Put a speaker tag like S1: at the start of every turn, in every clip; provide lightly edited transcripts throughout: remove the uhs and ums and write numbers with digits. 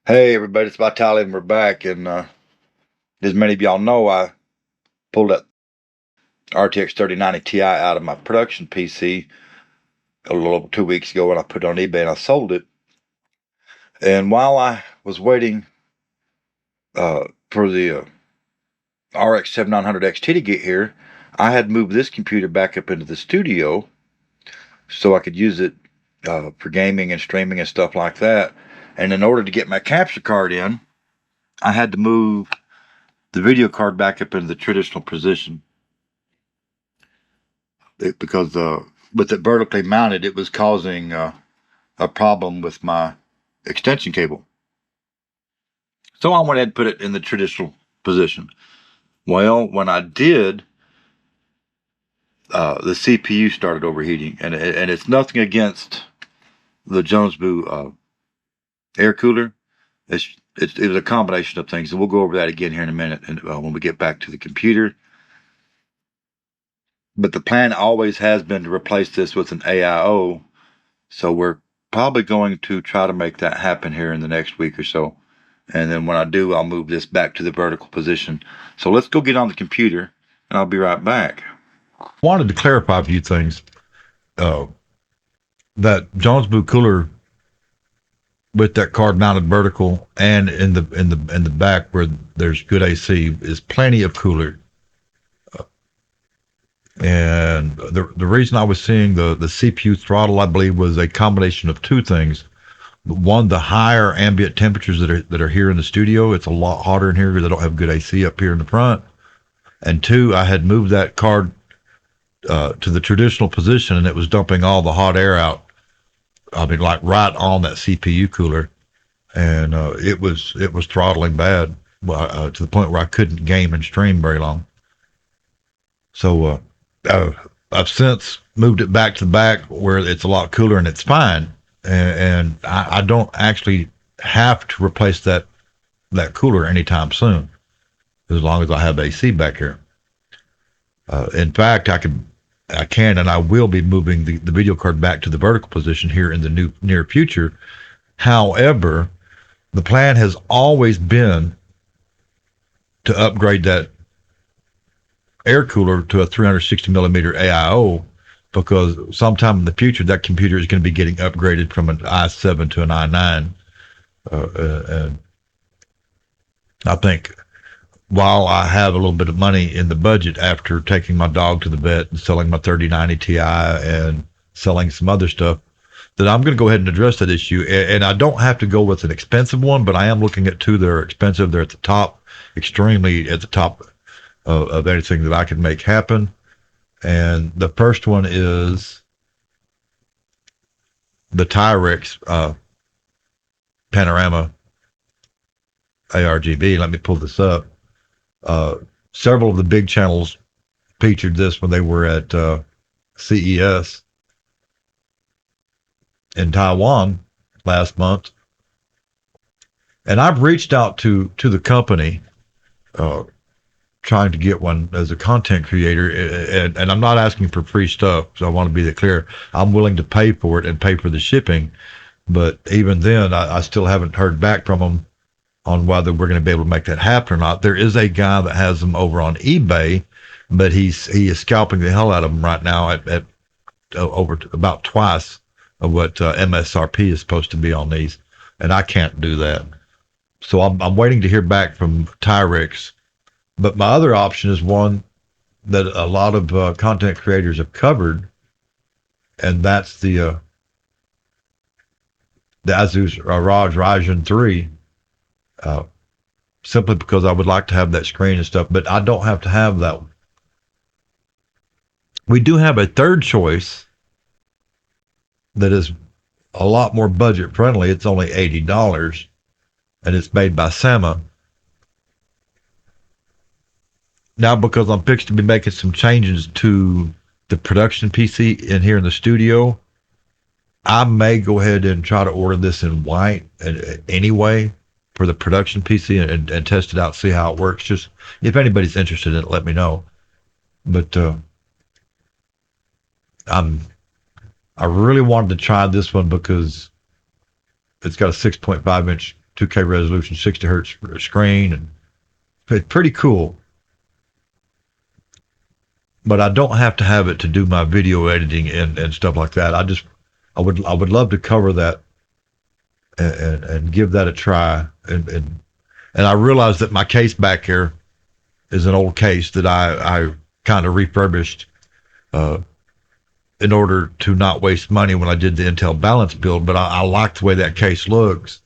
S1: Hey everybody, it's Vitali and we're back. And as many of y'all know, I pulled that RTX 3090 Ti out of my production PC a little over 2 weeks ago, and I put it on eBay and I sold it. And while I was waiting for the RX 7900 XT to get here, I had moved this computer back up into the studio so I could use it for gaming and streaming and stuff like that. And in order to get my capture card in, I had to move the video card back up into the traditional position. Because with it vertically mounted, it was causing a problem with my extension cable. So I went ahead and put it in the traditional position. Well, when I did, the CPU started overheating, and it's nothing against the Jonesboo air cooler. It was a combination of things, and we'll go over that again here in a minute, and when we get back to the computer. But the plan always has been to replace this with an AIO, so we're probably going to try to make that happen here in the next week or so. And then when I do, I'll move this back to the vertical position. So let's go get on the computer, and I'll be right back.
S2: Wanted to clarify a few things. That Jonesboo cooler with that card mounted vertical and in the back where there's good AC is plenty of cooler. And the reason I was seeing the CPU throttle, I believe, was a combination of two things. One, the higher ambient temperatures that are here in the studio. It's a lot hotter in here because I don't have good AC up here in the front. And two, I had moved that card to the traditional position, and it was dumping all the hot air out. I mean, like right on that CPU cooler, and it was throttling bad to the point where I couldn't game and stream very long. So I've since moved it back to the back where it's a lot cooler and it's fine, and I don't actually have to replace that cooler anytime soon, as long as I have AC back here. In fact, I can and I will be moving the video card back to the vertical position here in the near future. However, the plan has always been to upgrade that air cooler to a 360 millimeter AIO, because sometime in the future that computer is going to be getting upgraded from an i7 to an i9. And I think while I have a little bit of money in the budget after taking my dog to the vet and selling my 3090 Ti and selling some other stuff, that I'm going to go ahead and address that issue. And I don't have to go with an expensive one, but I am looking at two that are expensive. They're at the top, extremely at the top of anything that I can make happen. And the first one is the Tyrex Panorama ARGB. Let me pull this up. Several of the big channels featured this when they were at CES in Taiwan last month. And I've reached out to the company trying to get one as a content creator, and I'm not asking for free stuff, so I want to be that clear. I'm willing to pay for it and pay for the shipping, but even then, I still haven't heard back from them on whether we're going to be able to make that happen or not. There is a guy that has them over on eBay, but he is scalping the hell out of them right now at over about twice of what MSRP is supposed to be on these, and I can't do that. So I'm waiting to hear back from Tyrex. But my other option is one that a lot of content creators have covered, and that's the Asus ROG Ryzen 3. Simply because I would like to have that screen and stuff, but I don't have to have that one. We do have a third choice that is a lot more budget friendly. It's only $80, and it's made by Sama. Now, because I'm fixed to be making some changes to the production PC in here in the studio, I may go ahead and try to order this in white anyway for the production PC and test it out, see how it works. Just if anybody's interested in it, let me know. But I really wanted to try this one because it's got a 6.5-inch 2K resolution, 60 hertz screen, and it's pretty cool. But I don't have to have it to do my video editing and stuff like that. I would love to cover that and give that a try. And I realized that my case back here is an old case that I kind of refurbished in order to not waste money when I did the Intel balance build. But I like the way that case looks,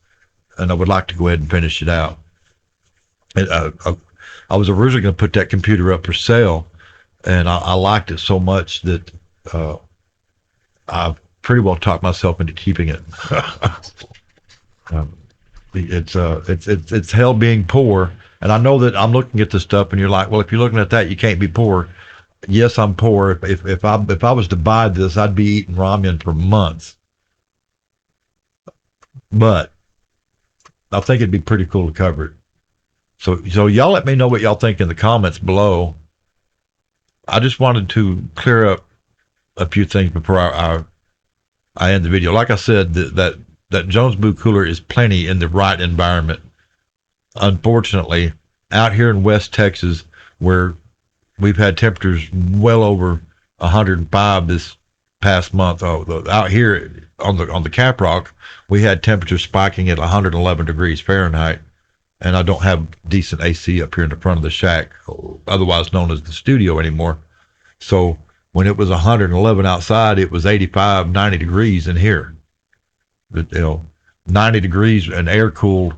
S2: and I would like to go ahead and finish it out. And, I was originally going to put that computer up for sale, and I liked it so much that I pretty well talked myself into keeping it. um, it's hell being poor, and I know that I'm looking at this stuff, and you're like, well, if you're looking at that, you can't be poor. Yes, I'm poor. If I was to buy this, I'd be eating ramen for months. But I think it'd be pretty cool to cover it. So y'all let me know what y'all think in the comments below. I just wanted to clear up a few things before I end the video. Like I said, that Jones Blue cooler is plenty in the right environment. Unfortunately, out here in West Texas, where we've had temperatures well over 105 this past month, out here on the Cap Rock, we had temperatures spiking at 111 degrees Fahrenheit. And I don't have decent AC up here in the front of the shack, otherwise known as the studio anymore. So when it was 111 outside, it was 85, 90 degrees in here. 90 degrees and air cooled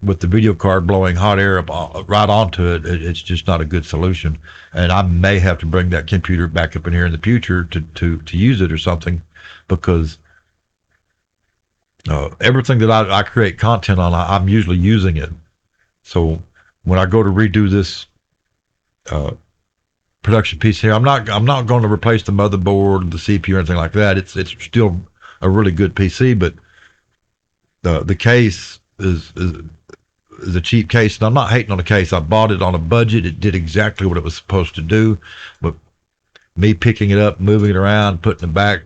S2: with the video card blowing hot air up right onto it. It's just not a good solution. And I may have to bring that computer back up in here in the future to use it or something, because everything that I create content on, I'm usually using it. So when I go to redo this production piece here, I'm not going to replace the motherboard, the CPU, or anything like that. It's still a really good PC, but the case is a cheap case, and I'm not hating on the case. I bought it on a budget. It did exactly what it was supposed to do, but me picking it up, moving it around, putting it back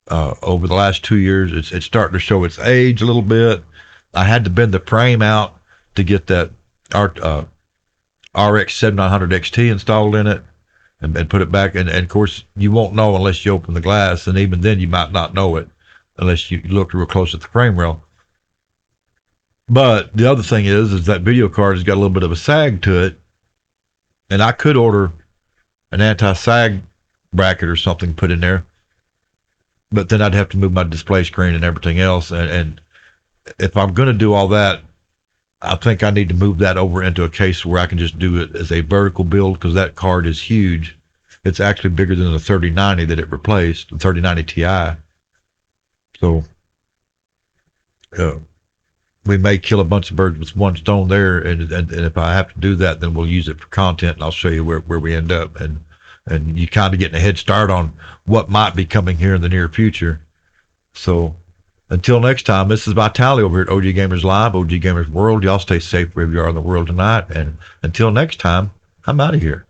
S2: over the last 2 years, it's starting to show its age a little bit. I had to bend the frame out to get that RX 7900 XT installed in it and put it back. And of course, you won't know unless you open the glass, and even then you might not know it unless you look real close at the frame rail. But the other thing is that video card has got a little bit of a sag to it, and I could order an anti-sag bracket or something put in there, but then I'd have to move my display screen and everything else. And if I'm going to do all that, I think I need to move that over into a case where I can just do it as a vertical build, because that card is huge. It's actually bigger than the 3090 that it replaced, the 3090 Ti. So we may kill a bunch of birds with one stone there, and if I have to do that, then we'll use it for content, and I'll show you where we end up, and you kind of getting a head start on what might be coming here in the near future. So until next time, this is Vitali over here at OG Gamers Live, OG Gamers World. Y'all stay safe wherever you are in the world tonight. And until next time, I'm out of here.